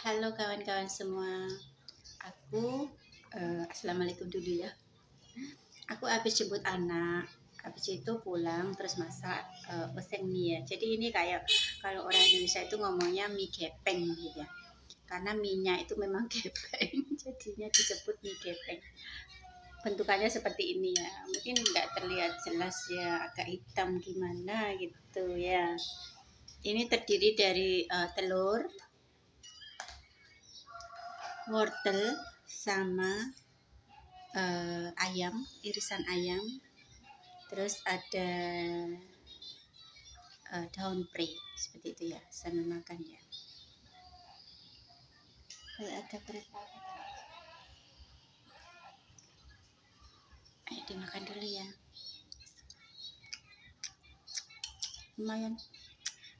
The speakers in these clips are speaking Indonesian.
Halo kawan-kawan semua, aku assalamualaikum dulu ya. Aku habis jemput anak, habis itu pulang terus masak oseng mie ya. Jadi ini kayak kalau orang Indonesia itu ngomongnya mie gepeng gitu ya. Karena mie-nya itu memang gepeng, jadinya disebut mie gepeng. Bentukannya seperti ini ya. Mungkin nggak terlihat jelas ya, agak hitam gimana gitu ya. Ini terdiri dari telur, wortel, sama ayam, irisan ayam, terus ada daun pre seperti itu ya, sambil makan ya. Kalau ada kereta, ayo dimakan dulu ya. Lumayan,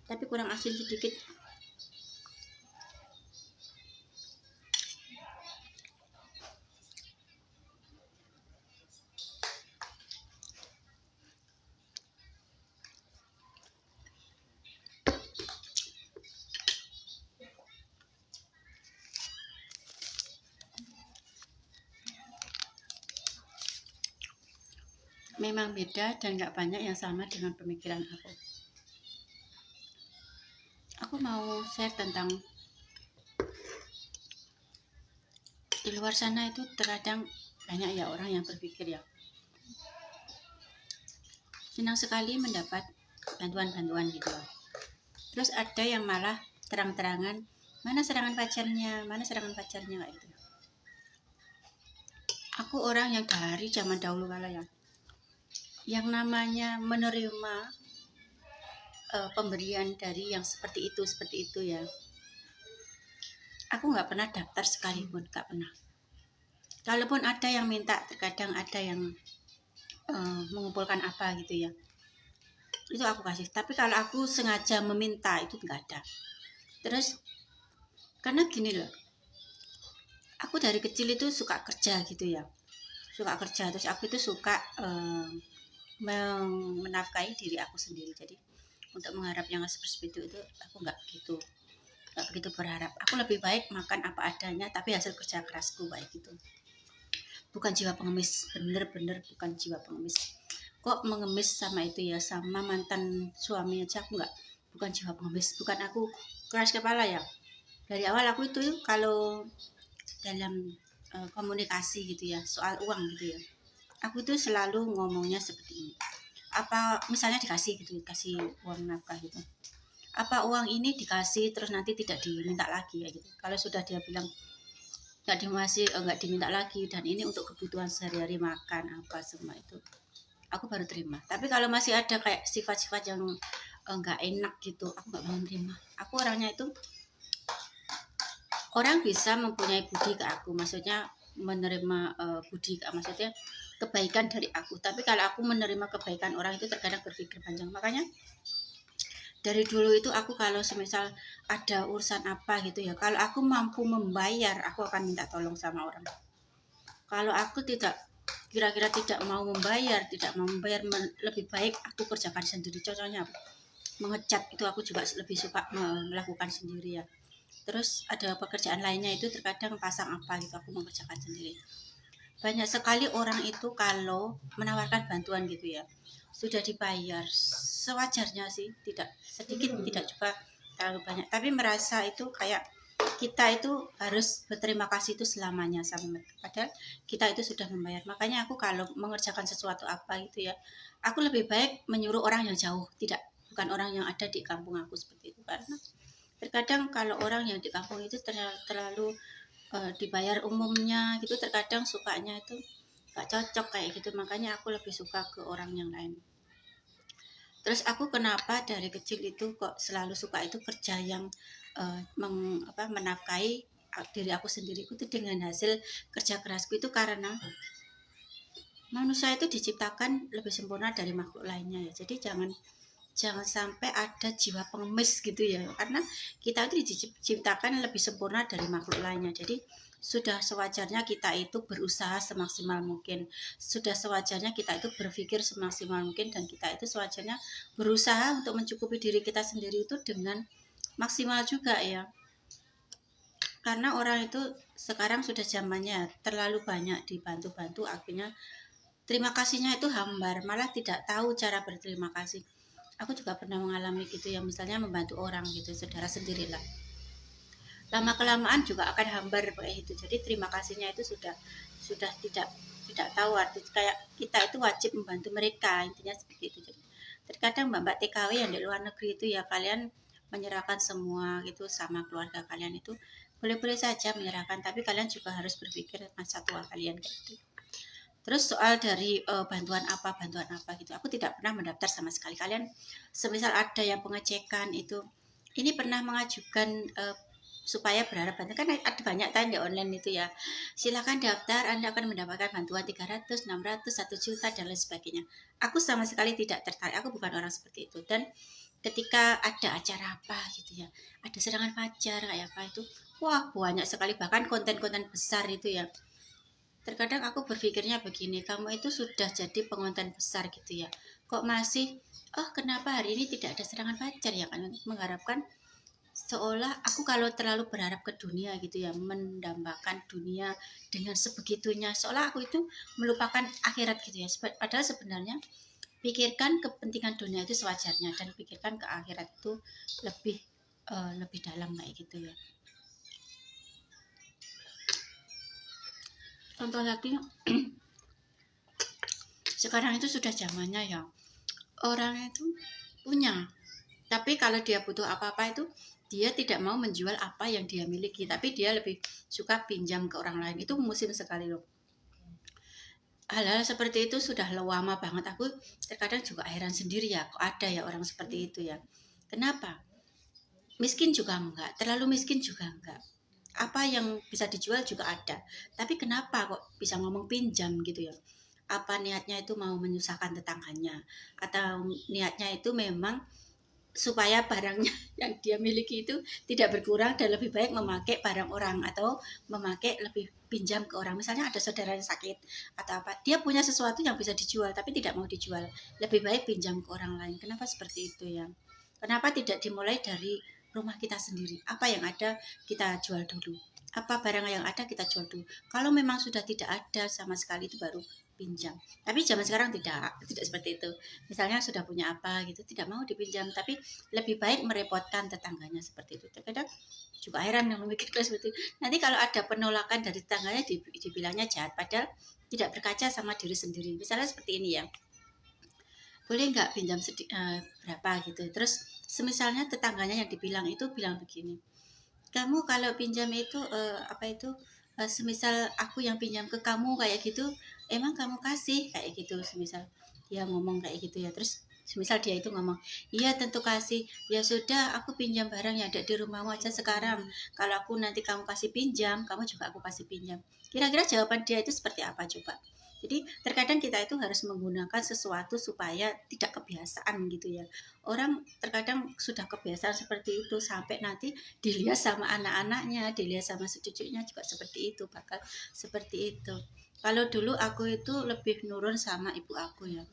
tapi kurang asin sedikit. Memang beda dan gak banyak yang sama dengan pemikiran aku. Aku mau share tentang di luar sana itu terkadang banyak ya orang yang berpikir ya, senang sekali mendapat bantuan-bantuan gitu. Terus ada yang malah terang-terangan, mana serangan pacarnya kayak gitu. Aku orang yang dari zaman dahulu kala ya, yang namanya menerima pemberian dari yang seperti itu ya. Aku nggak pernah daftar sekalipun, nggak pernah. Kalaupun ada yang minta, terkadang ada yang mengumpulkan apa gitu ya, itu aku kasih. Tapi kalau aku sengaja meminta itu nggak ada. Terus karena gini loh, aku dari kecil itu suka kerja gitu ya, terus aku itu suka menafkahi diri aku sendiri. Jadi untuk mengharap yang seperti itu aku nggak begitu berharap. Aku lebih baik makan apa adanya tapi hasil kerja kerasku baik gitu. Bukan jiwa pengemis, bener-bener bukan jiwa pengemis. Kok mengemis sama itu ya, sama mantan suami aja aku nggak, bukan jiwa pengemis, bukan aku keras kepala ya. Dari awal aku itu kalau dalam komunikasi gitu ya, soal uang gitu ya, aku tuh selalu ngomongnya seperti ini. Apa misalnya dikasih uang nafkah gitu, apa uang ini dikasih terus nanti tidak diminta lagi ya gitu. Kalau sudah dia bilang nggak diminta lagi dan ini untuk kebutuhan sehari-hari makan apa semua itu, aku baru terima. Tapi kalau masih ada kayak sifat-sifat yang nggak enak gitu, aku nggak mau terima. Aku orangnya itu, orang bisa mempunyai budi ke aku, maksudnya menerima budi ke, maksudnya kebaikan dari aku. Tapi kalau aku menerima kebaikan orang itu terkadang berpikir panjang. Makanya dari dulu itu aku kalau semisal ada urusan apa gitu ya, kalau aku mampu membayar, aku akan minta tolong sama orang. Kalau aku kira-kira tidak mau membayar, lebih baik aku kerjakan sendiri. Contohnya mengecat itu aku juga lebih suka melakukan sendiri ya. Terus ada pekerjaan lainnya itu terkadang pasang apa gitu, aku mengerjakan sendiri. Banyak sekali orang itu kalau menawarkan bantuan gitu ya, sudah dibayar sewajarnya sih, tidak sedikit, tidak juga terlalu banyak, tapi merasa itu kayak kita itu harus berterima kasih itu selamanya sama mereka, padahal kita itu sudah membayar. Makanya aku kalau mengerjakan sesuatu apa gitu ya, aku lebih baik menyuruh orang yang jauh, bukan orang yang ada di kampung aku seperti itu. Karena terkadang kalau orang yang di kampung itu terlalu dibayar umumnya gitu, terkadang sukanya itu gak cocok kayak gitu. Makanya aku lebih suka ke orang yang lain. Terus aku kenapa dari kecil itu kok selalu suka itu kerja yang menafkahi diri aku sendiri itu dengan hasil kerja kerasku itu, karena manusia itu diciptakan lebih sempurna dari makhluk lainnya ya. Jadi jangan sampai ada jiwa pengemis gitu ya, karena kita itu diciptakan lebih sempurna dari makhluk lainnya. Jadi sudah sewajarnya kita itu berusaha semaksimal mungkin, sudah sewajarnya kita itu berpikir semaksimal mungkin, dan kita itu sewajarnya berusaha untuk mencukupi diri kita sendiri itu dengan maksimal juga ya. karena orang itu sekarang sudah zamannya terlalu banyak dibantu-bantu, akhirnya terima kasihnya itu hambar, malah tidak tahu cara berterima kasih. Aku juga pernah mengalami gitu ya, misalnya membantu orang gitu, saudara sendirilah, lama kelamaan juga akan hambar kayak itu. Jadi terima kasihnya itu sudah tidak tahu arti, kayak kita itu wajib membantu mereka, intinya seperti itu. Jadi terkadang mbak-mbak TKW yang di luar negeri itu ya, kalian menyerahkan semua gitu sama keluarga kalian itu boleh-boleh saja menyerahkan, tapi kalian juga harus berpikir masa tua kalian kayak gitu. Terus soal dari bantuan apa gitu, aku tidak pernah mendaftar sama sekali. Kalian semisal ada yang pengecekan itu, ini pernah mengajukan supaya berharap bantuan, kan ada banyak tanda online itu ya, silakan daftar, Anda akan mendapatkan bantuan 300, 600, 1 juta dan lain sebagainya. Aku sama sekali tidak tertarik, aku bukan orang seperti itu. Dan ketika ada acara apa gitu ya, ada serangan fajar kayak apa itu, wah banyak sekali, bahkan konten-konten besar itu ya. Terkadang aku berpikirnya begini, kamu itu sudah jadi pengonten besar gitu ya, kok masih kenapa hari ini tidak ada serangan fajar ya, kan mengharapkan, seolah aku kalau terlalu berharap ke dunia gitu ya, mendambakan dunia dengan sebegitunya, seolah aku itu melupakan akhirat gitu ya. Padahal sebenarnya pikirkan kepentingan dunia itu sewajarnya, dan pikirkan ke akhirat itu lebih dalam kayak gitu ya. Contoh lagi, sekarang itu sudah zamannya ya, orang itu punya, tapi kalau dia butuh apa-apa itu dia tidak mau menjual apa yang dia miliki, tapi dia lebih suka pinjam ke orang lain. Itu musim sekali loh. Hal-hal seperti itu sudah lama banget. Aku terkadang juga heran sendiri ya, kok ada ya orang seperti itu ya. Kenapa? Miskin juga enggak, terlalu miskin juga enggak. Apa yang bisa dijual juga ada. Tapi kenapa kok bisa ngomong pinjam gitu ya? Apa niatnya itu mau menyusahkan tetangganya? Atau niatnya itu memang supaya barangnya yang dia miliki itu tidak berkurang dan lebih baik memakai barang orang, atau memakai lebih pinjam ke orang. Misalnya ada saudara yang sakit atau apa, dia punya sesuatu yang bisa dijual tapi tidak mau dijual, lebih baik pinjam ke orang lain. Kenapa seperti itu ya? Kenapa tidak dimulai dari rumah kita sendiri? Apa yang ada kita jual dulu, apa barang yang ada kita jual dulu. Kalau memang sudah tidak ada sama sekali itu baru pinjam. Tapi zaman sekarang tidak seperti itu. Misalnya sudah punya apa gitu, tidak mau dipinjam, tapi lebih baik merepotkan tetangganya seperti itu. Terkadang juga heran yang memikirkan seperti itu. Nanti kalau ada penolakan dari tetangganya dibilangnya jahat, padahal tidak berkaca sama diri sendiri. Misalnya seperti ini ya, boleh nggak pinjam berapa gitu. Terus semisalnya tetangganya yang dibilang itu bilang begini, kamu kalau pinjam itu semisal aku yang pinjam ke kamu kayak gitu, emang kamu kasih kayak gitu, semisal dia ngomong kayak gitu ya. Terus semisal dia itu ngomong, iya tentu kasih, ya sudah aku pinjam barang yang ada di rumahmu aja sekarang, kalau aku nanti kamu kasih pinjam, kamu juga aku kasih pinjam. Kira-kira jawaban dia itu seperti apa coba? Jadi terkadang kita itu harus menggunakan sesuatu supaya tidak kebiasaan gitu ya. Orang terkadang sudah kebiasaan seperti itu, sampai nanti dilihat sama anak-anaknya, dilihat sama cucunya juga seperti itu, bakal seperti itu. Kalau dulu aku itu lebih nurun sama ibu aku ya,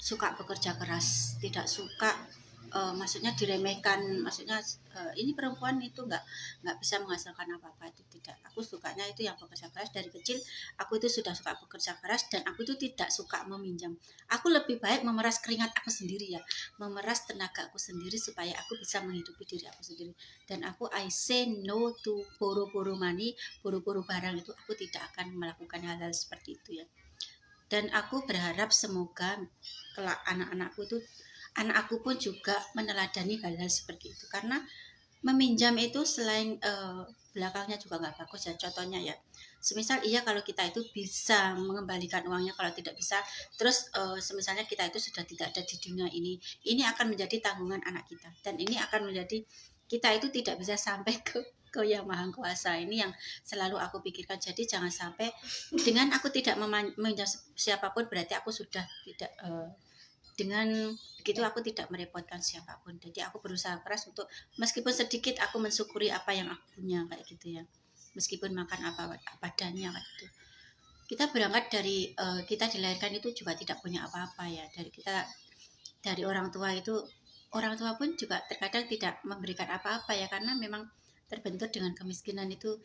suka bekerja keras, tidak suka maksudnya diremehkan, maksudnya ini perempuan itu nggak bisa menghasilkan apa-apa, itu tidak. Aku sukanya itu yang bekerja keras. Dari kecil aku itu sudah suka bekerja keras, dan aku itu tidak suka meminjam. Aku lebih baik memeras keringat aku sendiri ya, memeras tenaga aku sendiri supaya aku bisa menghidupi diri aku sendiri. Dan aku I say no to boro-boro money, boro-boro barang itu aku tidak akan melakukan hal-hal seperti itu ya. Dan aku berharap semoga kelak anak aku pun juga meneladani hal-hal seperti itu, karena meminjam itu selain belakangnya juga nggak bagus ya. Contohnya ya, semisal iya kalau kita itu bisa mengembalikan uangnya, kalau tidak bisa, terus semisalnya kita itu sudah tidak ada di dunia ini akan menjadi tanggungan anak kita, dan ini akan menjadi, kita itu tidak bisa sampai ke yang maha kuasa. Ini yang selalu aku pikirkan. Jadi jangan sampai dengan aku tidak meminjam siapapun berarti aku sudah tidak dengan begitu aku tidak merepotkan siapapun. Jadi aku berusaha keras untuk meskipun sedikit aku mensyukuri apa yang aku punya kayak gitu ya. Meskipun makan apa adanya kayak gitu. Kita berangkat dari kita dilahirkan itu juga tidak punya apa-apa ya. Dari orang tua itu, orang tua pun juga terkadang tidak memberikan apa-apa ya, karena memang terbentur dengan kemiskinan itu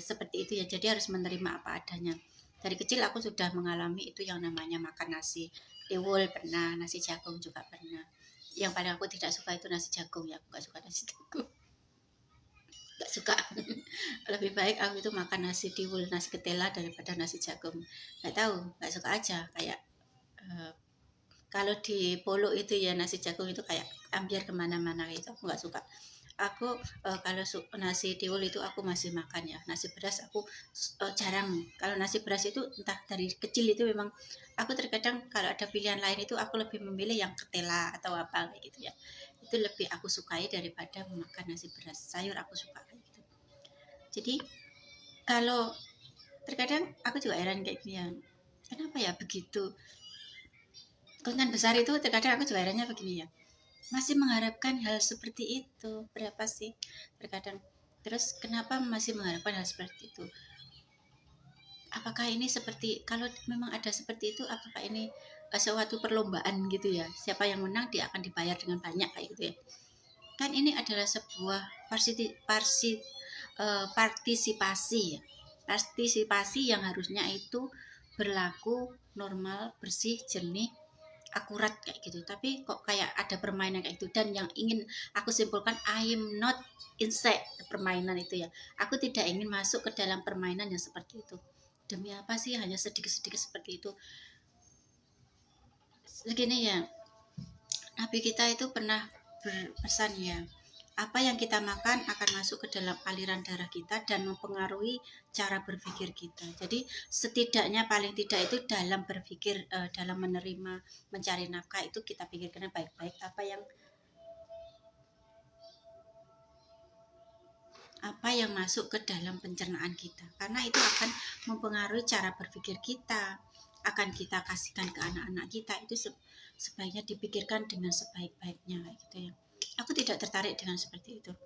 seperti itu ya. Jadi harus menerima apa adanya. Dari kecil aku sudah mengalami itu yang namanya makan nasi tiwul pernah, nasi jagung juga pernah. Yang paling aku tidak suka itu nasi jagung ya, aku gak suka nasi jagung, gak suka. Lebih baik aku itu makan nasi tiwul, nasi ketela daripada nasi jagung. Gak tahu, gak suka aja. Kayak kalau di Polo itu ya nasi jagung itu kayak ambiar kemana-mana gitu, aku nggak suka. Aku kalau nasi tiwul itu aku masih makan ya. Nasi beras aku jarang. Kalau nasi beras itu entah dari kecil itu memang aku terkadang kalau ada pilihan lain itu aku lebih memilih yang ketela atau apa kayak gitu ya. Itu lebih aku sukai daripada makan nasi beras. Sayur aku suka kayak gitu. Jadi kalau terkadang aku juga heran kayak gini ya. Kenapa ya begitu? Konten besar itu terkadang aku juga herannya begini ya. Masih mengharapkan hal seperti itu, berapa sih terkadang. Terus kenapa masih mengharapkan hal seperti itu? Apakah ini seperti, kalau memang ada seperti itu, apakah ini suatu perlombaan gitu ya, siapa yang menang dia akan dibayar dengan banyak kayak gitu ya. Kan ini adalah sebuah partisipasi ya, partisipasi yang harusnya itu berlaku normal, bersih, jernih, akurat kayak gitu. Tapi kok kayak ada permainan kayak gitu. Dan yang ingin aku simpulkan, I am not inside permainan itu ya. Aku tidak ingin masuk ke dalam permainan yang seperti itu. Demi apa sih hanya sedikit-sedikit seperti itu? Segini ya, Nabi kita itu pernah berpesan ya, apa yang kita makan akan masuk ke dalam aliran darah kita dan mempengaruhi cara berpikir kita. Jadi setidaknya paling tidak itu dalam berpikir, dalam menerima, mencari nafkah itu kita pikirkan baik-baik apa yang masuk ke dalam pencernaan kita. Karena itu akan mempengaruhi cara berpikir kita, akan kita kasihkan ke anak-anak kita. Itu sebaiknya dipikirkan dengan sebaik-baiknya gitu ya. Aku tidak tertarik dengan seperti itu.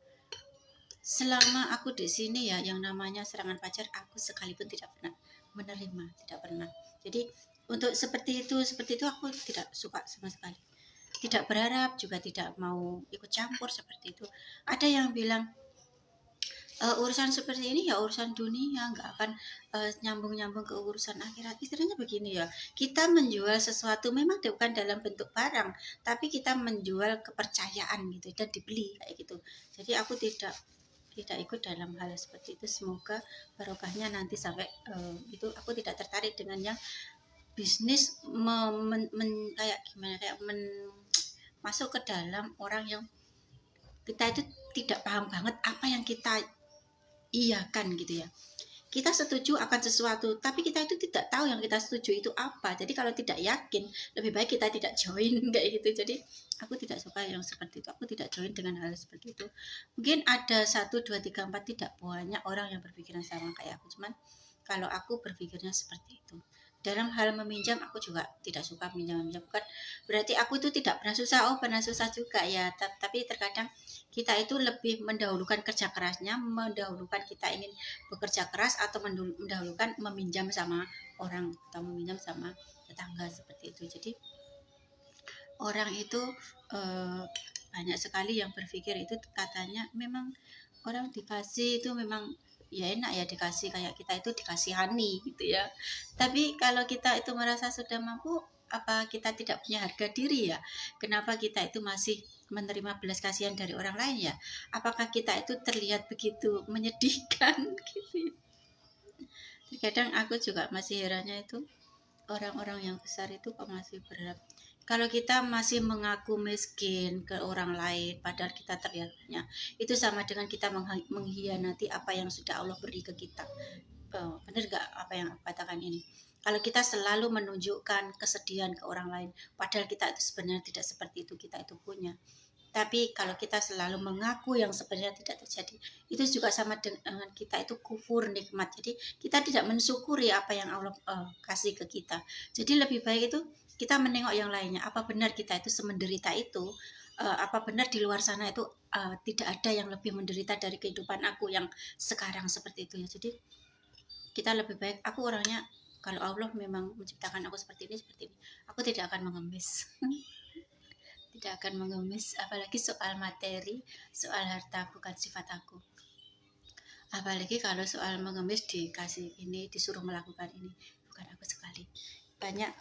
Selama aku di sini ya, yang namanya serangan pacar aku sekalipun tidak pernah menerima, tidak pernah. Jadi untuk seperti itu aku tidak suka sama sekali. Tidak berharap, juga tidak mau ikut campur seperti itu. Ada yang bilang urusan seperti ini ya urusan dunia, nggak akan nyambung-nyambung ke urusan akhirat. Istilahnya begini ya, kita menjual sesuatu memang bukan dalam bentuk barang, tapi kita menjual kepercayaan gitu dan dibeli kayak gitu. Jadi aku tidak ikut dalam hal seperti itu. Semoga barokahnya nanti sampai itu. Aku tidak tertarik dengan yang bisnis kayak gimana, kayak masuk ke dalam orang yang kita itu tidak paham banget apa yang kita iyakan gitu ya. Kita setuju akan sesuatu, tapi kita itu tidak tahu yang kita setuju itu apa. Jadi kalau tidak yakin, lebih baik kita tidak join kayak gitu. Jadi aku tidak suka yang seperti itu. Aku tidak join dengan hal seperti itu. Mungkin ada 1, 2, 3, 4 tidak banyak orang yang berpikiran sama kayak aku. Cuman kalau aku berpikirnya seperti itu. Dalam hal meminjam aku juga tidak suka minjam-minjam. Bukan berarti aku itu tidak pernah susah. Oh, pernah susah juga ya. Tapi terkadang kita itu lebih mendahulukan kerja kerasnya, mendahulukan kita ingin bekerja keras, atau mendahulukan meminjam sama orang atau meminjam sama tetangga seperti itu. Jadi orang itu banyak sekali yang berpikir itu katanya memang orang dikasih itu memang ya enak ya, dikasih kayak kita itu dikasihani gitu ya. Tapi kalau kita itu merasa sudah mampu, apa kita tidak punya harga diri ya? Kenapa kita itu masih menerima belas kasihan dari orang lain ya? Apakah kita itu terlihat begitu menyedihkan gitu? Kadang aku juga masih herannya itu, orang-orang yang besar itu kok masih berat. Kalau kita masih mengaku miskin ke orang lain padahal kita terlihatnya, itu sama dengan kita mengkhianati apa yang sudah Allah beri ke kita. Benar gak apa yang aku katakan ini? Kalau kita selalu menunjukkan kesedihan ke orang lain padahal kita itu sebenarnya tidak seperti itu, kita itu punya. Tapi kalau kita selalu mengaku yang sebenarnya tidak terjadi, itu juga sama dengan kita itu kufur nikmat. Jadi kita tidak mensyukuri apa yang Allah kasih ke kita. Jadi lebih baik itu kita menengok yang lainnya. Apa benar kita itu semenderita itu? Apa benar di luar sana itu tidak ada yang lebih menderita dari kehidupan aku yang sekarang seperti itu ya. Jadi kita lebih baik, aku orangnya kalau Allah memang menciptakan aku seperti ini, aku tidak akan mengemis. Tidak akan mengemis, apalagi soal materi, soal harta bukan sifat aku. Apalagi kalau soal mengemis dikasih ini, disuruh melakukan ini, bukan aku sekali. Banyak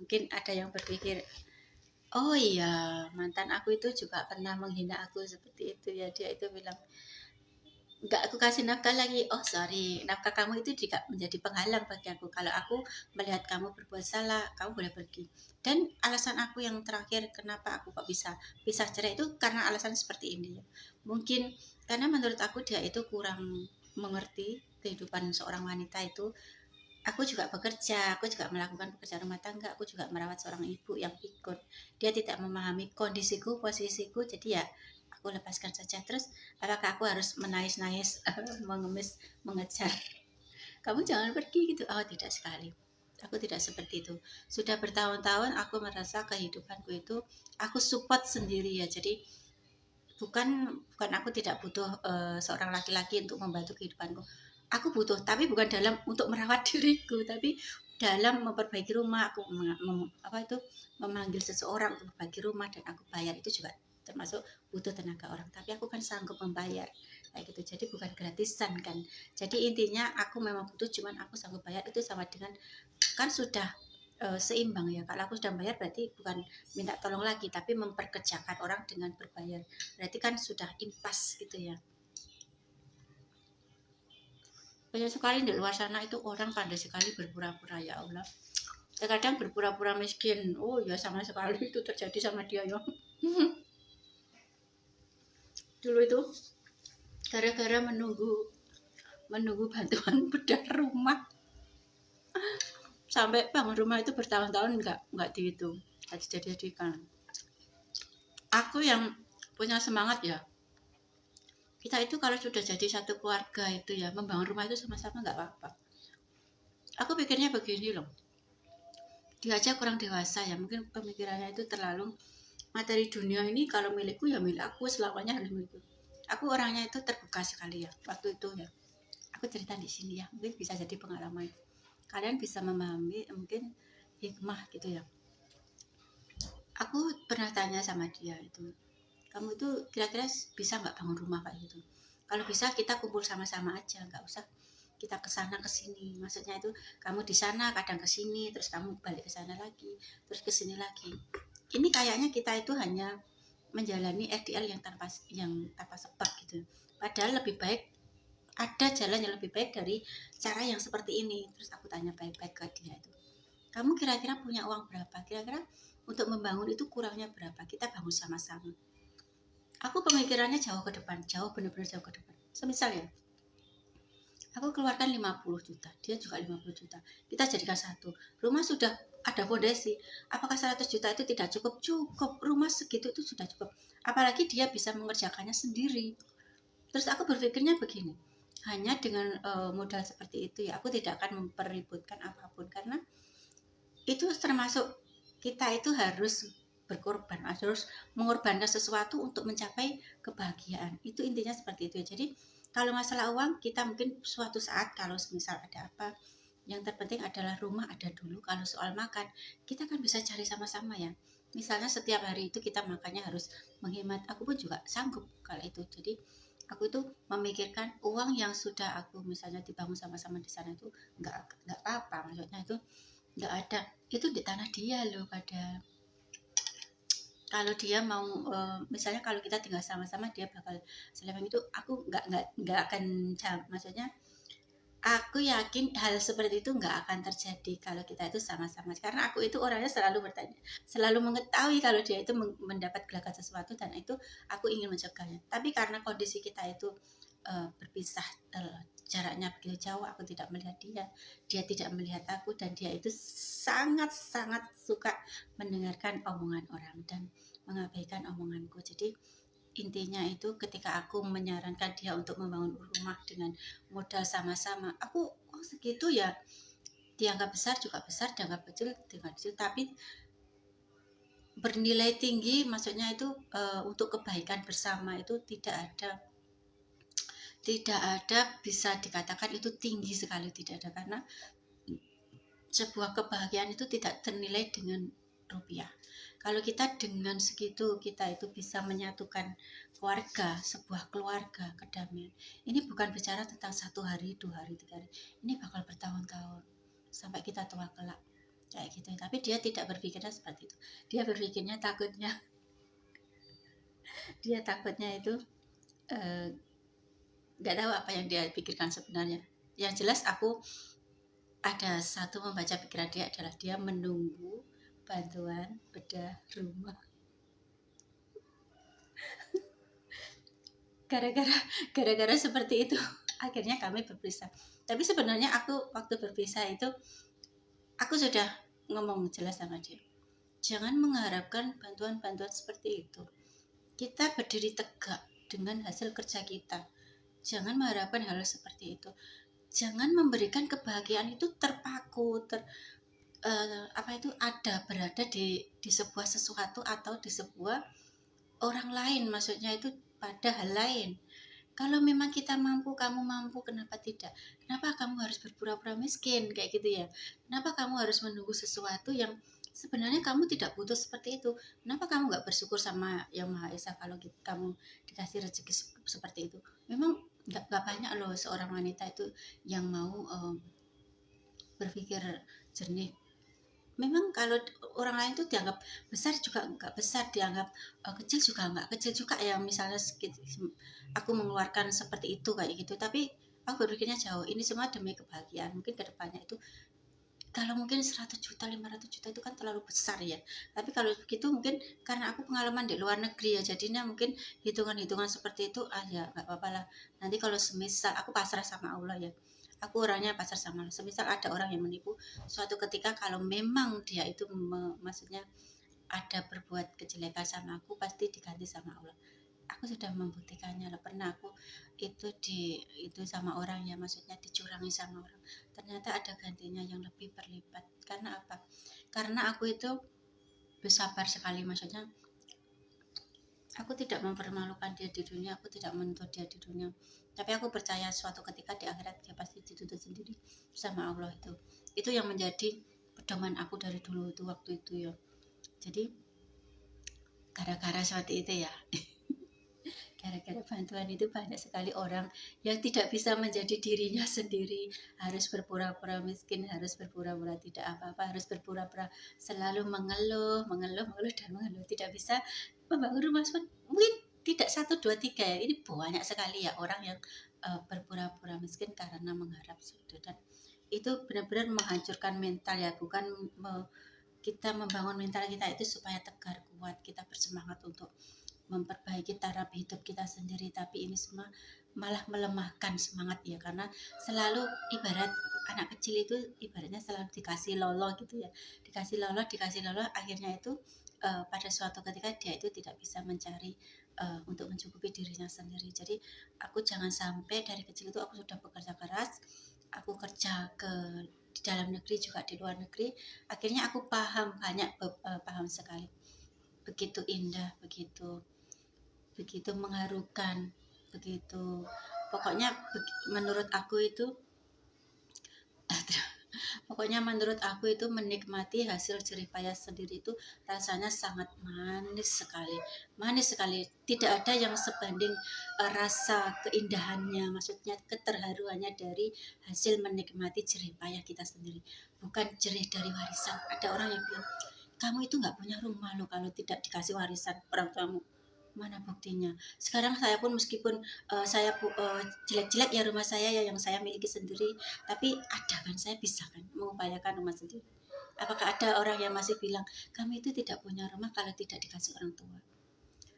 mungkin ada yang berpikir, oh iya, mantan aku itu juga pernah menghina aku seperti itu ya. Dia itu bilang, nggak aku kasih nafkah lagi. Oh sorry, nafkah kamu itu juga menjadi penghalang bagi aku. Kalau aku melihat kamu berbuat salah, kamu boleh pergi. Dan alasan aku yang terakhir kenapa aku kok bisa cerai itu karena alasan seperti ini ya. Mungkin karena menurut aku dia itu kurang mengerti kehidupan seorang wanita itu. Aku juga bekerja, aku juga melakukan pekerjaan rumah tangga, aku juga merawat seorang ibu yang pikun. Dia tidak memahami kondisiku, posisiku, jadi ya aku lepaskan saja. Terus apakah aku harus menangis-nangis, mengemis, mengejar, kamu jangan pergi gitu? Oh tidak sekali, aku tidak seperti itu. Sudah bertahun-tahun aku merasa kehidupanku itu aku support sendiri ya. Jadi bukan bukan aku tidak butuh seorang laki-laki untuk membantu kehidupanku. Aku butuh, tapi bukan dalam untuk merawat diriku, tapi dalam memperbaiki rumah. Aku memanggil seseorang untuk memperbaiki rumah dan aku bayar, itu juga termasuk butuh tenaga orang, tapi aku kan sanggup membayar kayak gitu. Jadi bukan gratisan kan. Jadi intinya aku memang butuh, cuman aku sanggup bayar, itu sama dengan kan sudah seimbang ya. Kalau aku sudah bayar berarti bukan minta tolong lagi, tapi memperkerjakan orang dengan berbayar, berarti kan sudah impas gitu ya. Banyak sekali di luar sana itu orang pandai sekali berpura-pura, ya Allah. Terkadang berpura-pura miskin. Oh ya, sama sekali itu terjadi sama dia ya. Dulu itu gara-gara menunggu bantuan bedah rumah, sampai bangun rumah itu bertahun-tahun nggak dihitung, nggak dijadikan. Aku yang punya semangat ya, kita itu kalau sudah jadi satu keluarga itu ya, membangun rumah itu sama-sama nggak apa-apa. Aku pikirnya begini loh, dia aja kurang dewasa ya, mungkin pemikirannya itu terlalu materi dunia ini kalau milikku ya milik aku, selamanya harus milikku. Aku orangnya itu terbuka sekali ya waktu itu ya. Aku cerita di sini ya, mungkin bisa jadi pengalaman, kalian bisa memahami mungkin hikmah gitu ya. Aku pernah tanya sama dia itu, kamu itu kira-kira bisa nggak bangun rumah kayak gitu? Kalau bisa kita kumpul sama-sama aja, nggak usah kita kesana kesini. Maksudnya itu kamu di sana kadang kesini, terus kamu balik ke sana lagi, terus kesini lagi. Ini kayaknya kita itu hanya menjalani FDL yang tanpa sebab gitu. Padahal lebih baik, ada jalan yang lebih baik dari cara yang seperti ini. Terus aku tanya baik-baik ke dia itu, kamu kira-kira punya uang berapa? Kira-kira untuk membangun itu kurangnya berapa? Kita bangun sama-sama. Aku pemikirannya jauh ke depan, jauh, benar-benar jauh ke depan. Semisal ya, aku keluarkan 50 juta, dia juga 50 juta. Kita jadikan satu. Rumah sudah ada fondasi. Apakah 100 juta itu tidak cukup? Cukup. Rumah segitu itu sudah cukup. Apalagi dia bisa mengerjakannya sendiri. Terus aku berpikirnya begini, hanya dengan modal seperti itu ya, aku tidak akan mempeributkan apapun, karena itu termasuk kita itu harus berkorban, harus mengorbankan sesuatu untuk mencapai kebahagiaan. Itu intinya seperti itu ya. Jadi kalau masalah uang, kita mungkin suatu saat kalau misal ada apa, yang terpenting adalah rumah ada dulu. Kalau soal makan, kita kan bisa cari sama-sama ya. Misalnya setiap hari itu kita makannya harus menghemat, aku pun juga sanggup kalau itu. Jadi aku itu memikirkan uang yang sudah aku misalnya dibangun sama-sama di sana itu nggak apa-apa, maksudnya itu nggak ada, itu di tanah dia loh. Pada kalau dia mau misalnya kalau kita tinggal sama-sama dia bakal seleweng itu, aku nggak akan maksudnya aku yakin hal seperti itu nggak akan terjadi kalau kita itu sama-sama, karena aku itu orangnya selalu bertanya, selalu mengetahui kalau dia itu mendapat gelagat sesuatu, dan itu aku ingin mencegahnya. Tapi karena kondisi kita itu berpisah, jaraknya begitu jauh, aku tidak melihat dia, dia tidak melihat aku, dan dia itu sangat-sangat suka mendengarkan omongan orang dan mengabaikan omonganku. Jadi intinya itu ketika aku menyarankan dia untuk membangun rumah dengan modal sama-sama, aku segitu ya, dianggap besar juga besar, dianggap kecil juga kecil, tapi bernilai tinggi. Maksudnya itu untuk kebaikan bersama itu tidak ada bisa dikatakan itu tinggi sekali, tidak ada, karena sebuah kebahagiaan itu tidak ternilai dengan rupiah. Kalau kita dengan segitu kita itu bisa menyatukan keluarga, sebuah keluarga, kedamaian. Ini bukan bicara tentang 1 hari, 2 hari, 3 hari. Ini bakal bertahun-tahun sampai kita tua kelak kayak gitu. Tapi dia tidak berpikirnya seperti itu. Dia berpikirnya dia takutnya itu nggak tahu apa yang dia pikirkan sebenarnya. Yang jelas aku ada satu membaca pikiran dia adalah dia menunggu bantuan bedah rumah. Gara-gara seperti itu akhirnya kami berpisah. Tapi sebenarnya aku waktu berpisah itu aku sudah ngomong jelas sama dia, jangan mengharapkan bantuan-bantuan seperti itu. Kita berdiri tegak dengan hasil kerja kita, jangan mengharapkan hal seperti itu. Jangan memberikan kebahagiaan itu terpaku berada di sebuah sesuatu atau di sebuah orang lain, maksudnya itu pada hal lain. Kalau memang kita mampu, kamu mampu, kenapa tidak? Kenapa kamu harus berpura-pura miskin kayak gitu ya? Kenapa kamu harus menunggu sesuatu yang sebenarnya kamu tidak butuh seperti itu? Kenapa kamu nggak bersyukur sama Yang Maha Esa kalau kamu dikasih rezeki seperti itu? Memang nggak banyak loh seorang wanita itu yang mau berpikir jernih. Memang kalau orang lain tuh dianggap besar juga enggak besar, dianggap kecil juga enggak kecil juga ya. Misalnya aku mengeluarkan seperti itu kayak gitu, tapi aku berpikirnya jauh. Ini semua demi kebahagiaan. Mungkin kedepannya itu kalau mungkin 100 juta, 500 juta itu kan terlalu besar ya. Tapi kalau begitu mungkin karena aku pengalaman di luar negeri ya, jadinya mungkin hitungan-hitungan seperti itu ya nggak apa-apa lah. Nanti kalau semisal aku pasrah sama Allah ya. Aku orangnya pasrah sama Allah. Semisal ada orang yang menipu, suatu ketika kalau memang dia itu maksudnya ada berbuat kejelekan sama aku, pasti diganti sama Allah. Aku sudah membuktikannya lah. Pernah aku itu sama orang ya, maksudnya dicurangi sama orang, ternyata ada gantinya yang lebih berlipat. Karena apa? Karena aku itu bersabar sekali, maksudnya aku tidak mempermalukan dia di dunia, aku tidak menuntut dia di dunia, tapi aku percaya suatu ketika di akhirat dia pasti dituntut sendiri sama Allah. Itu yang menjadi pedoman aku dari dulu itu waktu itu ya. Jadi gara-gara seperti itu ya, gara-gara bantuan itu banyak sekali orang yang tidak bisa menjadi dirinya sendiri, harus berpura-pura miskin, harus berpura-pura tidak apa-apa, harus berpura-pura selalu mengeluh dan mengeluh, tidak bisa membangun rumah. Mungkin tidak 1, 2, 3 ya, ini banyak sekali ya orang yang berpura-pura miskin karena mengharap surga, dan itu benar-benar menghancurkan mental ya. Bukan kita membangun mental kita itu supaya tegar kuat, kita bersemangat untuk memperbaiki taraf hidup kita sendiri, tapi ini semua malah melemahkan semangat ya. Karena selalu ibarat anak kecil itu ibaratnya selalu dikasih lolo gitu ya, dikasih lolo, akhirnya itu pada suatu ketika dia itu tidak bisa mencari untuk mencukupi dirinya sendiri. Jadi aku jangan sampai dari kecil itu aku sudah bekerja keras, aku kerja di dalam negeri juga di luar negeri, akhirnya aku paham paham sekali, begitu indah, begitu mengharukan, begitu pokoknya menurut aku itu menikmati hasil jerih payah sendiri itu rasanya sangat manis sekali, tidak ada yang sebanding rasa keindahannya, maksudnya keterharuannya dari hasil menikmati jerih payah kita sendiri, bukan jerih dari warisan. Ada orang yang bilang, kamu itu nggak punya rumah loh kalau tidak dikasih warisan orang tuamu. Mana buktinya? Sekarang saya pun meskipun jelek-jelek ya rumah saya ya yang saya miliki sendiri, tapi ada kan, saya bisa kan mengupayakan rumah sendiri. Apakah ada orang yang masih bilang kami itu tidak punya rumah kalau tidak dikasih orang tua?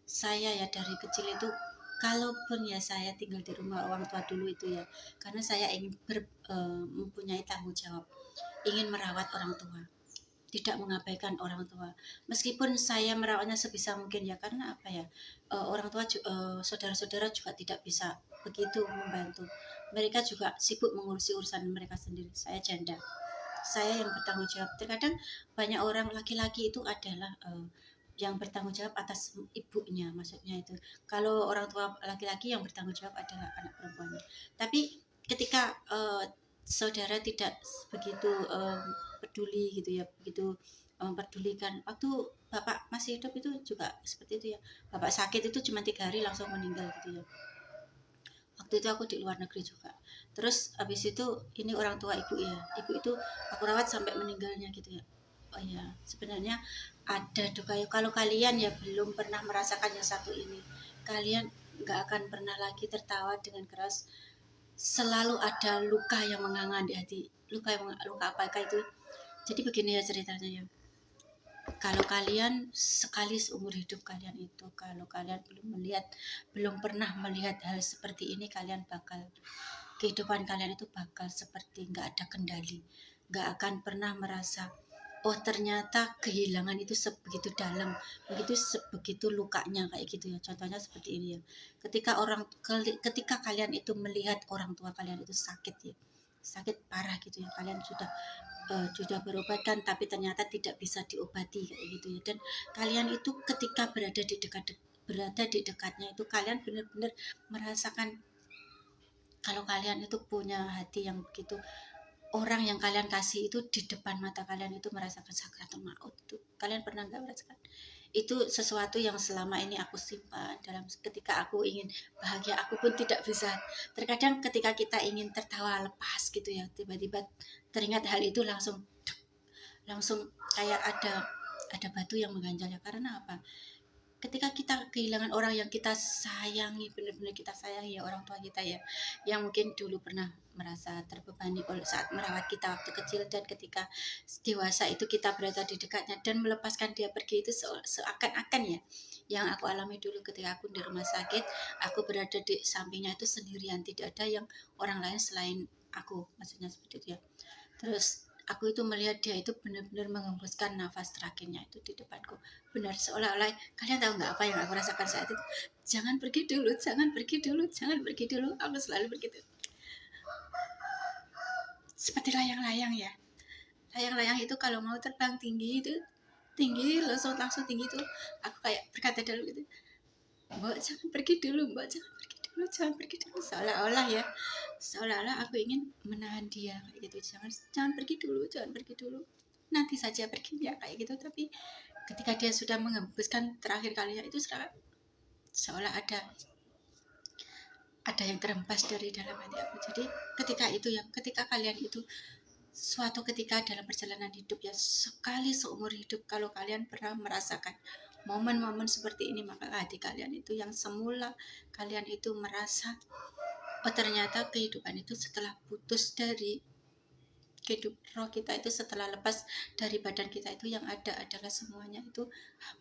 Saya ya dari kecil itu, kalaupun ya saya tinggal di rumah orang tua dulu itu ya, karena saya ingin mempunyai tanggung jawab, ingin merawat orang tua, tidak mengabaikan orang tua. Meskipun saya merawatnya sebisa mungkin ya, karena apa ya, orang tua saudara-saudara juga tidak bisa begitu membantu, mereka juga sibuk mengurusi urusan mereka sendiri. Saya janda, saya yang bertanggung jawab. Terkadang banyak orang laki-laki itu adalah yang bertanggung jawab atas ibunya, maksudnya itu. Kalau orang tua laki-laki yang bertanggung jawab adalah anak perempuannya. Tapi ketika saudara tidak begitu peduli gitu ya, begitu memperdulikan. Waktu bapak masih hidup itu juga seperti itu ya. Bapak sakit itu cuma 3 hari langsung meninggal gitu ya. Waktu itu aku di luar negeri juga. Terus habis itu ini orang tua ibu ya, ibu itu aku rawat sampai meninggalnya gitu ya. Oh ya, sebenarnya ada duka ya. Kalau kalian ya belum pernah merasakan yang satu ini, kalian nggak akan pernah lagi tertawa dengan keras. Selalu ada luka yang menganga di hati. Luka apakah itu? Jadi begini ya ceritanya ya. Kalau kalian sekali seumur hidup kalian itu, kalau kalian belum pernah melihat hal seperti ini, kalian bakal, kehidupan kalian itu bakal seperti nggak ada kendali, nggak akan pernah merasa, oh ternyata kehilangan itu sebegitu dalam, sebegitu lukanya kayak gitu ya. Contohnya seperti ini ya, ketika kalian itu melihat orang tua kalian itu sakit ya, sakit parah gitu ya, kalian sudah berobat kan, tapi ternyata tidak bisa diobati kayak gitu ya. Dan kalian itu ketika berada di dekatnya itu, kalian benar-benar merasakan kalau kalian itu punya hati yang begitu, orang yang kalian kasih itu di depan mata kalian itu merasakan sakratul maut. Itu kalian pernah nggak merasakan? Itu sesuatu yang selama ini aku simpan dalam, ketika aku ingin bahagia aku pun tidak bisa. Terkadang ketika kita ingin tertawa lepas gitu ya, tiba-tiba teringat hal itu, langsung kayak ada batu yang mengganjal ya. Karena apa? Ketika kita kehilangan orang yang kita sayangi, benar-benar kita sayangi ya, orang tua kita ya, yang mungkin dulu pernah merasa terbebani saat merawat kita waktu kecil, dan ketika dewasa itu kita berada di dekatnya dan melepaskan dia pergi, itu seakan-akan ya, yang aku alami dulu ketika aku di rumah sakit, aku berada di sampingnya itu sendirian, tidak ada yang orang lain selain aku, maksudnya seperti itu ya. Terus aku itu melihat dia itu benar-benar mengembuskan nafas terakhirnya itu di depanku, benar seolah-olah, kalian tahu nggak apa yang aku rasakan saat itu? Jangan pergi dulu, jangan pergi dulu, jangan pergi dulu. Aku selalu begitu, seperti layang-layang ya. Layang-layang itu kalau mau terbang tinggi itu tinggi, langsung tinggi itu, aku kayak berkata dulu gitu, Mbak jangan pergi dulu, Mbak jangan pergi dulu, jangan pergi dulu, seolah-olah aku ingin menahan dia kayak gitu, jangan pergi dulu, nanti saja perginya kayak gitu. Tapi ketika dia sudah mengembuskan terakhir kalinya itu, seolah ada yang terhempas dari dalam hati aku. Jadi ketika itu ya, ketika kalian itu suatu ketika dalam perjalanan hidup ya, sekali seumur hidup kalau kalian pernah merasakan momen-momen seperti ini, maka hati kalian itu yang semula kalian itu merasa, oh ternyata kehidupan itu setelah putus dari roh kita itu, setelah lepas dari badan kita itu, yang ada adalah semuanya itu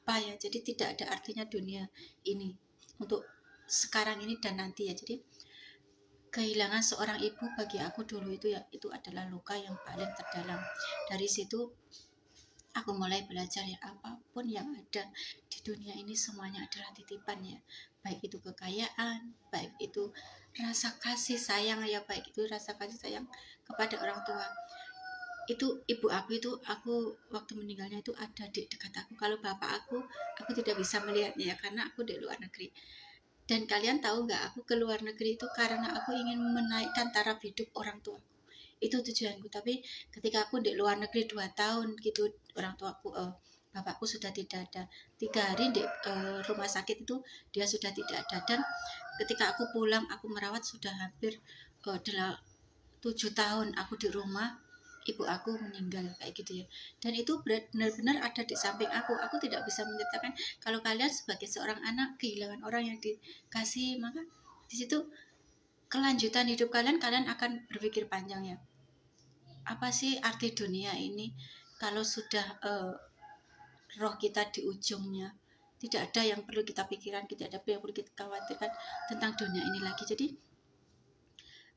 apa ya. Jadi tidak ada artinya dunia ini untuk sekarang ini dan nanti ya. Jadi kehilangan seorang ibu bagi aku dulu itu ya, itu adalah luka yang paling terdalam. Dari situ aku mulai belajar ya, apapun yang ada di dunia ini semuanya adalah titipan ya, baik itu kekayaan, baik itu rasa kasih sayang ya, baik itu rasa kasih sayang kepada orang tua. Itu ibu aku itu, aku waktu meninggalnya itu ada di dekat aku. Kalau bapak aku tidak bisa melihatnya ya, karena aku di luar negeri. Dan kalian tahu nggak, aku ke luar negeri itu karena aku ingin menaikkan taraf hidup orang tua. Itu tujuanku. Tapi ketika aku di luar negeri 2 tahun gitu, orang tuaku, bapakku sudah tidak ada. 3 hari di rumah sakit itu dia sudah tidak ada. Dan ketika aku pulang, aku merawat sudah hampir 7 tahun aku di rumah, ibu aku meninggal kayak gitu ya. Dan itu benar-benar ada di samping aku tidak bisa menyatakan. Kalau kalian sebagai seorang anak kehilangan orang yang dikasih, maka di situ kelanjutan hidup kalian akan berpikir panjang ya, apa sih arti dunia ini kalau sudah roh kita di ujungnya. Tidak ada yang perlu kita pikirkan, tidak ada yang perlu kita khawatirkan tentang dunia ini lagi. Jadi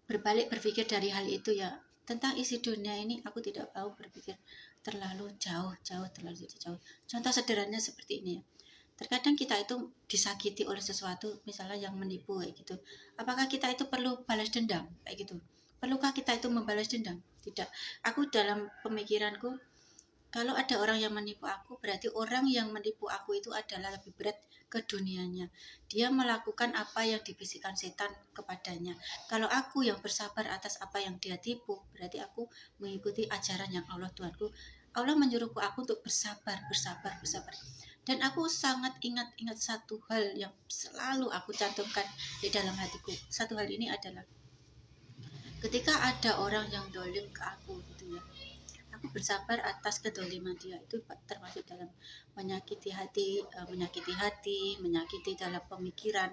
berbalik berpikir dari hal itu ya, tentang isi dunia ini aku tidak mau berpikir terlalu jauh. Contoh sederhananya seperti ini ya, terkadang kita itu disakiti oleh sesuatu, misalnya yang menipu kayak gitu. Apakah kita itu perlu balas dendam kayak gitu? Perlukah kita itu membalas dendam? Tidak. Aku dalam pemikiranku, kalau ada orang yang menipu aku, berarti orang yang menipu aku itu adalah lebih berat ke dunianya. Dia melakukan apa yang dibisikkan setan kepadanya. Kalau aku yang bersabar atas apa yang dia tipu, berarti aku mengikuti ajaran yang Allah Tuhanku Allah menyuruhku aku untuk bersabar, bersabar, bersabar. Dan aku sangat ingat satu hal yang selalu aku cantumkan di dalam hatiku. Satu hal ini adalah ketika ada orang yang dolim ke aku gitu ya, aku bersabar atas kedoliman dia. Itu termasuk dalam menyakiti dalam pemikiran,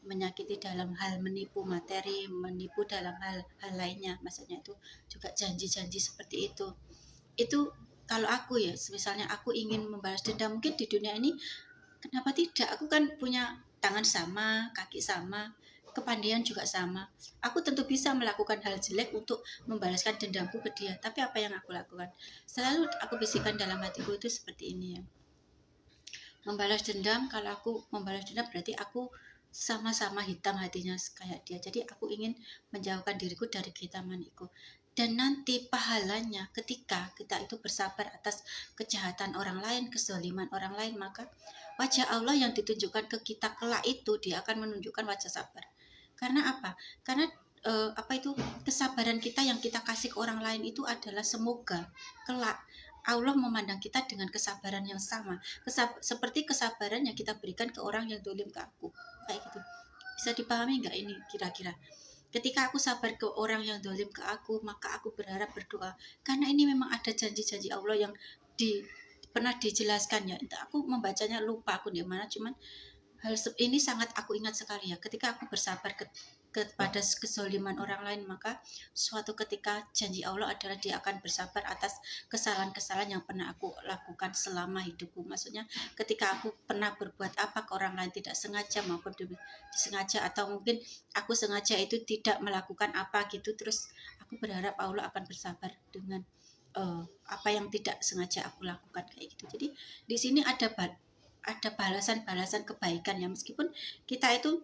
menyakiti dalam hal menipu materi, menipu dalam hal lainnya. Maksudnya itu juga janji-janji seperti itu. Itu kalau aku ya, misalnya aku ingin membalas dendam, mungkin di dunia ini kenapa tidak? Aku kan punya tangan sama, kaki sama, kepandaian juga sama. Aku tentu bisa melakukan hal jelek untuk membalaskan dendamku ke dia. Tapi apa yang aku lakukan? Selalu aku bisikan dalam hatiku itu seperti ini ya. Membalas dendam, kalau aku membalas dendam berarti aku sama-sama hitam hatinya kayak dia. Jadi aku ingin menjauhkan diriku dari kehitaman itu. Dan nanti pahalanya ketika kita itu bersabar atas kejahatan orang lain, kezaliman orang lain, maka wajah Allah yang ditunjukkan ke kita kelak itu, dia akan menunjukkan wajah sabar. Karena apa? Karena kesabaran kita yang kita kasih ke orang lain itu adalah semoga kelak Allah memandang kita dengan kesabaran yang sama, seperti kesabaran yang kita berikan ke orang yang dolim ke aku, kayak gitu. Bisa dipahami nggak ini kira-kira? Ketika aku sabar ke orang yang dolim ke aku, maka aku berharap berdoa. Karena ini memang ada janji-janji Allah yang pernah dijelaskan ya. Aku membacanya lupa aku di mana, cuman hal ini sangat aku ingat sekali ya. Ketika aku bersabar kepada kezaliman orang lain, maka suatu ketika janji Allah adalah dia akan bersabar atas kesalahan-kesalahan yang pernah aku lakukan selama hidupku. Maksudnya ketika aku pernah berbuat apa ke orang lain tidak sengaja maupun disengaja, atau mungkin aku sengaja itu tidak melakukan apa gitu, terus aku berharap Allah akan bersabar dengan apa yang tidak sengaja aku lakukan kayak gitu. Jadi di sini ada balasan-balasan kebaikan ya, meskipun kita itu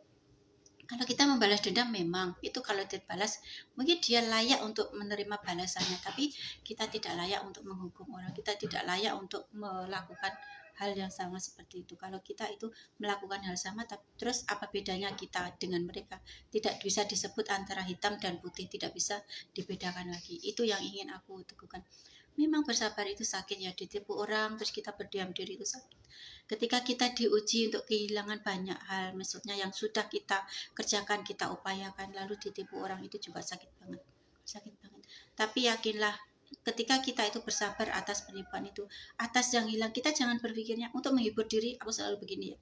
kalau kita membalas dendam memang itu kalau dibalas mungkin dia layak untuk menerima balasannya, tapi kita tidak layak untuk menghukum orang, kita tidak layak untuk melakukan hal yang sama seperti itu. Kalau kita itu melakukan hal sama, terus apa bedanya kita dengan mereka? Tidak bisa disebut antara hitam dan putih, tidak bisa dibedakan lagi. Itu yang ingin aku teguhkan. Memang bersabar itu sakit ya, ditipu orang terus kita berdiam diri itu sakit. Ketika kita diuji untuk kehilangan banyak hal, maksudnya yang sudah kita kerjakan, kita upayakan, lalu ditipu orang, itu juga sakit banget, sakit banget. Tapi yakinlah, ketika kita itu bersabar atas penipuan itu, atas yang hilang, kita jangan berpikirnya untuk menghibur diri. Aku selalu begini ya,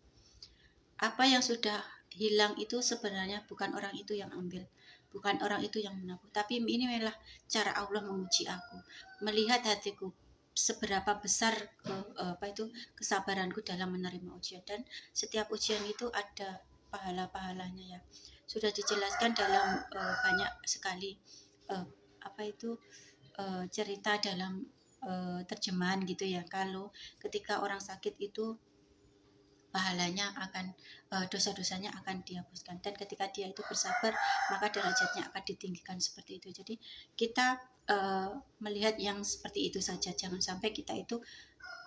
apa yang sudah hilang itu sebenarnya bukan orang itu yang ambil, bukan orang itu yang menabung, tapi ini adalah cara Allah menguji aku, melihat hatiku seberapa besar kesabaranku dalam menerima ujian. Dan setiap ujian itu ada pahala-pahalanya ya, sudah dijelaskan dalam banyak sekali cerita dalam terjemahan gitu ya. Kalau ketika orang sakit itu pahalanya akan dosa-dosanya akan dihapuskan, dan ketika dia itu bersabar maka derajatnya akan ditinggikan seperti itu. Jadi kita melihat yang seperti itu saja, jangan sampai kita itu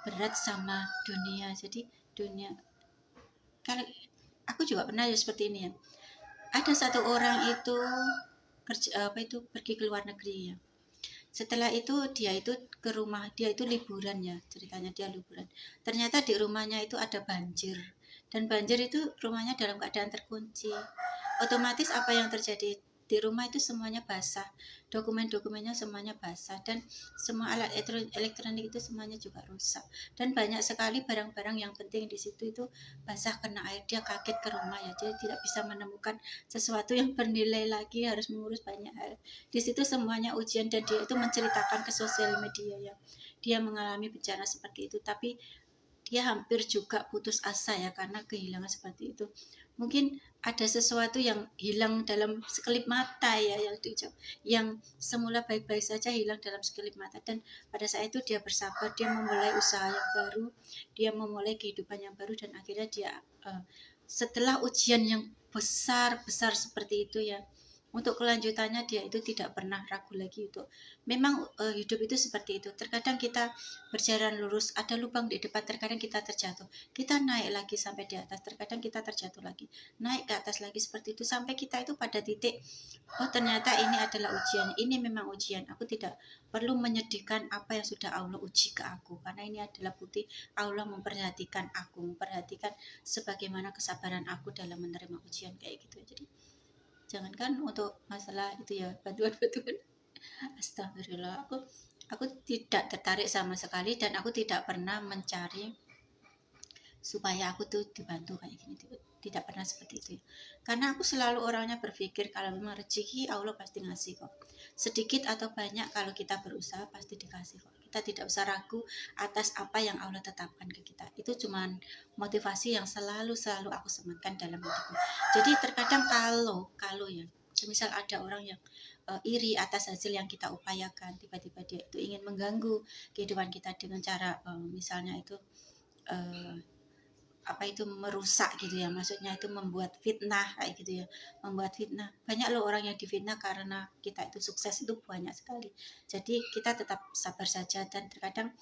berat sama dunia. Jadi dunia, kalau aku juga pernah ya seperti ini ya, ada satu orang itu pergi ke luar negeri ya. Setelah itu dia itu ke rumah, dia itu liburan ya, ceritanya dia liburan. Ternyata di rumahnya itu ada banjir, dan banjir itu rumahnya dalam keadaan terkunci. Otomatis apa yang terjadi? Di rumah itu semuanya basah, dokumen-dokumennya semuanya basah, dan semua alat elektronik itu semuanya juga rusak. Dan banyak sekali barang-barang yang penting di situ itu basah kena air. Dia kaget ke rumah ya, jadi tidak bisa menemukan sesuatu yang bernilai lagi, harus mengurus banyak hal. Di situ semuanya ujian, dan dia itu menceritakan ke sosial media ya, dia mengalami bencana seperti itu, tapi dia hampir juga putus asa ya karena kehilangan seperti itu. Mungkin ada sesuatu yang hilang dalam sekelip mata ya, yang semula baik-baik saja hilang dalam sekelip mata. Dan pada saat itu dia bersabar, dia memulai usaha yang baru, dia memulai kehidupan yang baru, dan akhirnya dia setelah ujian yang besar seperti itu ya, untuk kelanjutannya dia itu tidak pernah ragu lagi untuk memang hidup itu seperti itu. Terkadang kita berjalan lurus, ada lubang di depan, terkadang kita terjatuh, kita naik lagi sampai di atas, terkadang kita terjatuh lagi, naik ke atas lagi, seperti itu sampai kita itu pada titik, oh ternyata ini adalah ujian, ini memang ujian, aku tidak perlu menyedihkan apa yang sudah Allah uji ke aku, karena ini adalah bukti Allah memperhatikan aku, memperhatikan sebagaimana kesabaran aku dalam menerima ujian kayak gitu. Jadi jangankan untuk masalah itu ya, bantuan-bantuan, astagfirullah, aku tidak tertarik sama sekali, dan aku tidak pernah mencari supaya aku tuh dibantu kayak gini, tidak pernah seperti itu ya. Karena aku selalu orangnya berpikir kalau memang rezeki Allah pasti ngasih kok, sedikit atau banyak kalau kita berusaha pasti dikasih kok, kita tidak usah ragu atas apa yang Allah tetapkan ke kita. Itu cuman motivasi yang selalu aku sematkan dalam hidupku. Jadi terkadang kalau ya misal ada orang yang iri atas hasil yang kita upayakan, tiba-tiba dia itu ingin mengganggu kehidupan kita dengan cara misalnya itu apa itu merusak gitu ya, maksudnya itu membuat fitnah kayak gitu ya, membuat fitnah. Banyak loh orang yang difitnah karena kita itu sukses, itu banyak sekali. Jadi kita tetap sabar saja, dan terkadang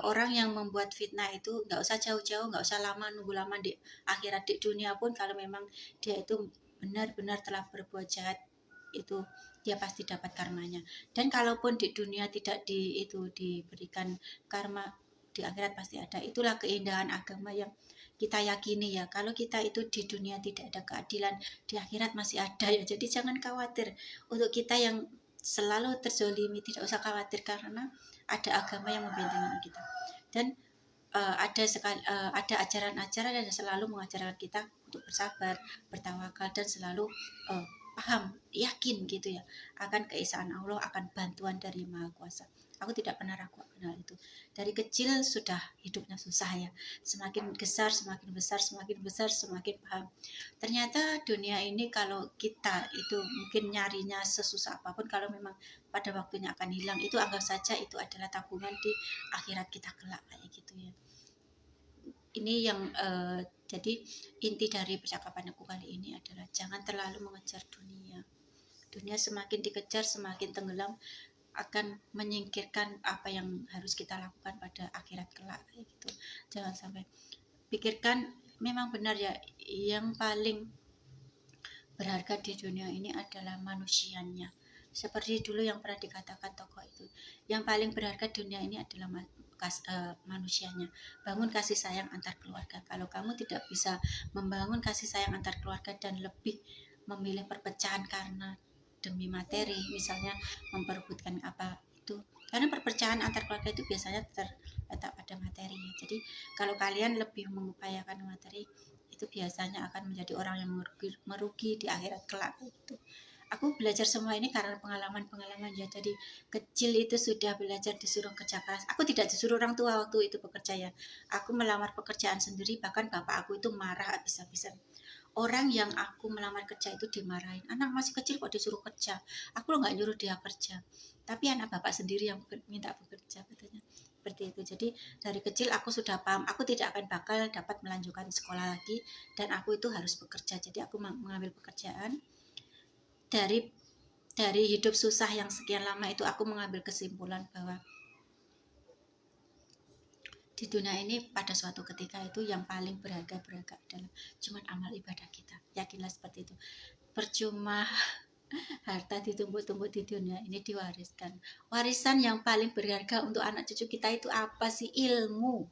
orang yang membuat fitnah itu nggak usah jauh-jauh, nggak usah lama, nunggu lama di akhirat, di dunia pun kalau memang dia itu benar-benar telah berbuat jahat, itu dia pasti dapat karmanya. Dan kalaupun di dunia tidak diberikan karma, di akhirat pasti ada. Itulah keindahan agama yang kita yakini ya, kalau kita itu di dunia tidak ada keadilan, di akhirat masih ada ya. Jadi jangan khawatir, untuk kita yang selalu terzolimi tidak usah khawatir, karena ada agama yang membentengi kita. Dan ada ajaran-ajaran yang selalu mengajarkan kita untuk bersabar, bertawakal, dan selalu paham, yakin gitu ya akan keesaan Allah, akan bantuan dari Maha Kuasa. Aku tidak pernah ragu akan hal itu. Dari kecil sudah hidupnya susah ya, semakin besar semakin besar, semakin besar semakin paham. Ternyata dunia ini kalau kita itu mungkin nyarinya sesusah apapun, kalau memang pada waktunya akan hilang, itu anggap saja itu adalah tabungan di akhirat kita kelak kayak gitu ya. Ini yang jadi inti dari percakapan aku kali ini adalah jangan terlalu mengejar dunia. Dunia semakin dikejar semakin tenggelam, akan menyingkirkan apa yang harus kita lakukan pada akhirat kelak kayak gitu. Jangan sampai pikirkan, memang benar ya, yang paling berharga di dunia ini adalah manusianya. Seperti dulu yang pernah dikatakan tokoh itu, yang paling berharga dunia ini adalah manusianya. Bangun kasih sayang antar keluarga. Kalau kamu tidak bisa membangun kasih sayang antar keluarga dan lebih memilih perpecahan karena demi materi, misalnya memperebutkan apa itu, karena perpecahan antar keluarga itu biasanya terletak pada materi. Jadi kalau kalian lebih mengupayakan materi, itu biasanya akan menjadi orang yang merugi di akhirat kelak itu. Aku belajar semua ini karena pengalaman ya. Jadi kecil itu sudah belajar disuruh kerja keras. Aku tidak disuruh orang tua waktu itu bekerja ya. Aku melamar pekerjaan sendiri, bahkan bapak aku itu marah habis-habisan. Orang yang aku melamar kerja itu dimarahin, anak masih kecil kok disuruh kerja. Aku lo nggak nyuruh dia kerja, tapi anak bapak sendiri yang minta bekerja katanya. Seperti itu. Jadi dari kecil aku sudah paham, aku tidak akan bakal dapat melanjutkan sekolah lagi, dan aku itu harus bekerja. Jadi aku mengambil pekerjaan. Dari hidup susah yang sekian lama itu, aku mengambil kesimpulan bahwa di dunia ini pada suatu ketika itu yang paling berharga adalah cuma amal ibadah kita. Yakinlah seperti itu. Percuma harta ditumpuk-tumpuk di dunia ini diwariskan. Warisan yang paling berharga untuk anak cucu kita itu apa sih? Ilmu.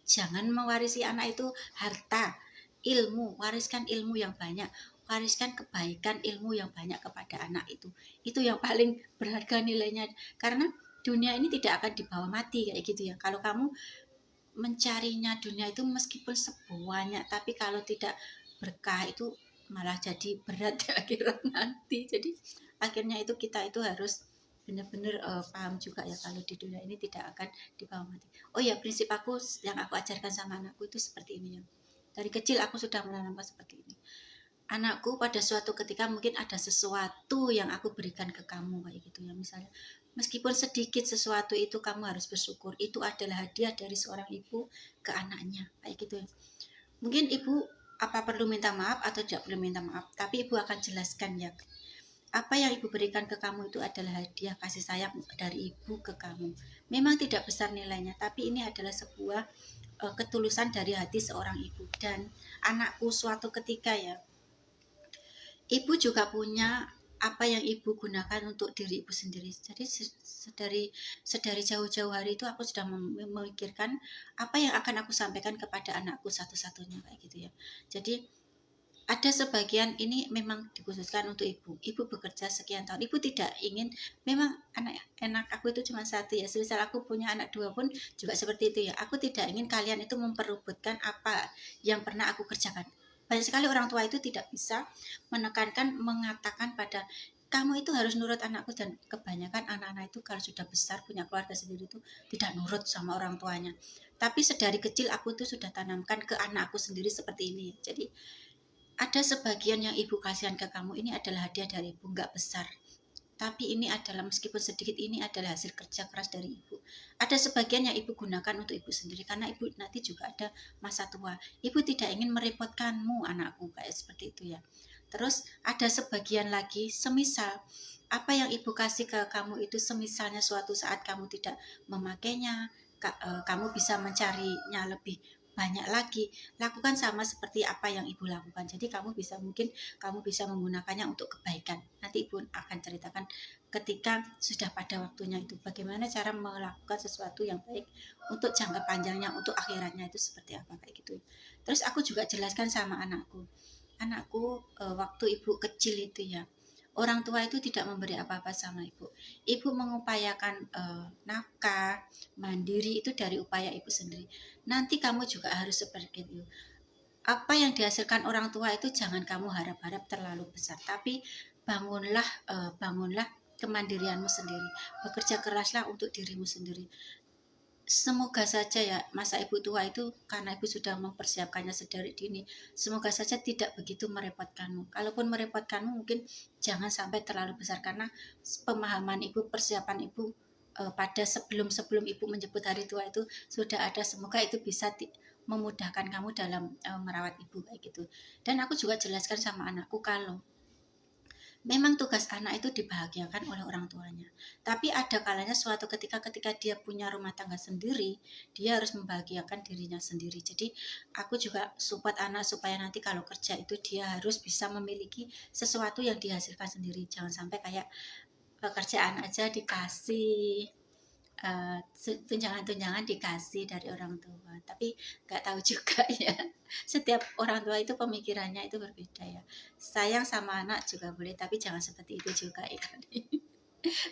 Jangan mewarisi anak itu harta, ilmu. Wariskan ilmu yang banyak, wariskan kebaikan ilmu yang banyak kepada anak itu. Itu yang paling berharga nilainya, karena dunia ini tidak akan dibawa mati kayak gitu ya. Kalau kamu mencarinya dunia itu meskipun sebanyak, tapi kalau tidak berkah itu malah jadi berat di akhirat nanti. Jadi akhirnya itu kita itu harus benar-benar paham juga ya, kalau di dunia ini tidak akan dibawa mati. Oh ya, prinsip aku yang aku ajarkan sama anakku itu seperti ini ya. Dari kecil aku sudah menanamkan seperti ini. Anakku, pada suatu ketika mungkin ada sesuatu yang aku berikan ke kamu kayak gitu ya, misalnya meskipun sedikit sesuatu itu, kamu harus bersyukur. Itu adalah hadiah dari seorang ibu ke anaknya kayak gitu ya. Mungkin ibu apa perlu minta maaf atau tidak perlu minta maaf, tapi ibu akan jelaskan ya apa yang ibu berikan ke kamu itu adalah hadiah kasih sayang dari ibu ke kamu. Memang tidak besar nilainya, tapi ini adalah sebuah ketulusan dari hati seorang ibu. Dan anakku, suatu ketika ya, ibu juga punya apa yang ibu gunakan untuk diri ibu sendiri. Jadi sedari jauh-jauh hari itu aku sudah memikirkan apa yang akan aku sampaikan kepada anakku satu-satunya kayak gitu ya. Jadi ada sebagian ini memang dikhususkan untuk ibu. Ibu bekerja sekian tahun. Ibu tidak ingin, memang anak aku itu cuma satu ya. Semisal aku punya anak dua pun juga seperti itu ya. Aku tidak ingin kalian itu memperebutkan apa yang pernah aku kerjakan. Banyak sekali orang tua itu tidak bisa menekankan, mengatakan pada kamu itu harus nurut anakku, dan kebanyakan anak-anak itu kalau sudah besar punya keluarga sendiri itu tidak nurut sama orang tuanya. Tapi sedari kecil aku itu sudah tanamkan ke anakku sendiri seperti ini. Jadi ada sebagian yang ibu kasihkan ke kamu ini adalah hadiah dari ibu, nggak besar. Tapi ini adalah, meskipun sedikit, ini adalah hasil kerja keras dari ibu. Ada sebagian yang ibu gunakan untuk ibu sendiri, karena ibu nanti juga ada masa tua. Ibu tidak ingin merepotkanmu anakku, kayak seperti itu ya. Terus ada sebagian lagi, semisal apa yang ibu kasih ke kamu itu, semisalnya suatu saat kamu tidak memakainya, kamu bisa mencarinya lebih banyak lagi, lakukan sama seperti apa yang ibu lakukan. Jadi kamu bisa, mungkin kamu bisa menggunakannya untuk kebaikan. Nanti ibu akan ceritakan ketika sudah pada waktunya itu, bagaimana cara melakukan sesuatu yang baik untuk jangka panjangnya, untuk akhiratnya itu seperti apa kayak gitu. Terus aku juga jelaskan sama anakku, waktu ibu kecil itu ya, orang tua itu tidak memberi apa-apa sama ibu. Ibu mengupayakan nafkah, mandiri itu dari upaya ibu sendiri. Nanti kamu juga harus seperti itu. Apa yang dihasilkan orang tua itu jangan kamu harap-harap terlalu besar, tapi bangunlah kemandirianmu sendiri. Bekerja keraslah untuk dirimu sendiri. Semoga saja ya masa ibu tua itu, karena ibu sudah mempersiapkannya sedari dini, semoga saja tidak begitu merepotkanmu. Kalaupun merepotkanmu, mungkin jangan sampai terlalu besar, karena pemahaman ibu, persiapan ibu pada sebelum ibu menjemput hari tua itu sudah ada. Semoga itu bisa memudahkan kamu dalam merawat ibu kayak gitu. Dan aku juga jelaskan sama anakku, kalau memang tugas anak itu dibahagiakan oleh orang tuanya. Tapi ada kalanya suatu ketika dia punya rumah tangga sendiri, dia harus membahagiakan dirinya sendiri. Jadi aku juga support anak supaya nanti kalau kerja itu dia harus bisa memiliki sesuatu yang dihasilkan sendiri. Jangan sampai kayak pekerjaan aja dikasih, tunjangan-tunjangan dikasih dari orang tua, tapi nggak tahu juga ya. Setiap orang tua itu pemikirannya itu berbeda ya. Sayang sama anak juga boleh, tapi jangan seperti itu juga ya.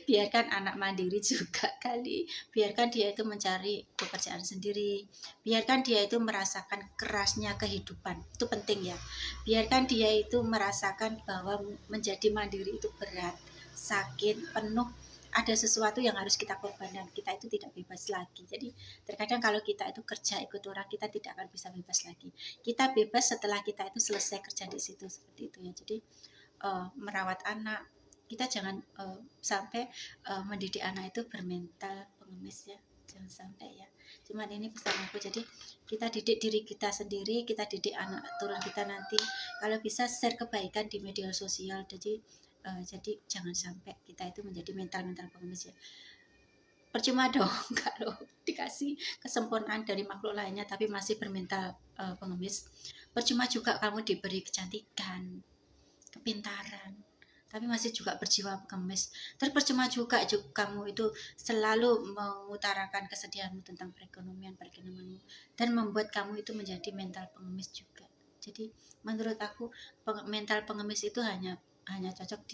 Biarkan anak mandiri juga kali, biarkan dia itu mencari pekerjaan sendiri, biarkan dia itu merasakan kerasnya kehidupan, itu penting ya. Biarkan dia itu merasakan bahwa menjadi mandiri itu berat, sakit, penuh, ada sesuatu yang harus kita korbankan. Kita itu tidak bebas lagi. Jadi terkadang kalau kita itu kerja ikut orang, kita tidak akan bisa bebas lagi. Kita bebas setelah kita itu selesai kerja di situ, seperti itu ya. Jadi merawat anak, kita jangan sampai mendidik anak itu bermental pengemis ya, jangan sampai ya. Cuman ini pesan aku, jadi kita didik diri kita sendiri, kita didik anak turun kita nanti, kalau bisa share kebaikan di media sosial. Jadi jangan sampai kita itu menjadi mental pengemis ya. Percuma dong kalau dikasih kesempurnaan dari makhluk lainnya tapi masih bermental pengemis. Percuma juga kamu diberi kecantikan, kepintaran, tapi masih juga berjiwa pengemis. Terus percuma juga kamu itu selalu mengutarakan kesedihanmu tentang perekonomianmu, dan membuat kamu itu menjadi mental pengemis juga. Jadi menurut aku mental pengemis itu hanya cocok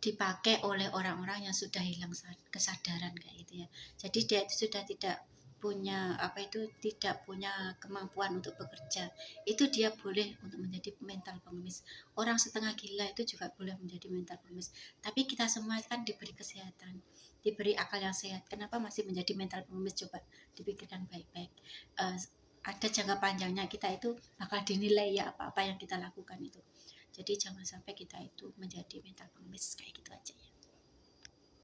dipakai oleh orang-orang yang sudah hilang kesadaran kayak gitu ya. Jadi dia itu sudah tidak punya kemampuan untuk bekerja, itu dia boleh untuk menjadi mental pengemis. Orang setengah gila itu juga boleh menjadi mental pengemis. Tapi kita semua kan diberi kesehatan, diberi akal yang sehat, kenapa masih menjadi mental pengemis? Coba dipikirkan baik-baik. Ada jangka panjangnya, kita itu bakal dinilai ya apa-apa yang kita lakukan itu. Jadi jangan sampai kita itu menjadi mental pengemis kayak gitu aja ya.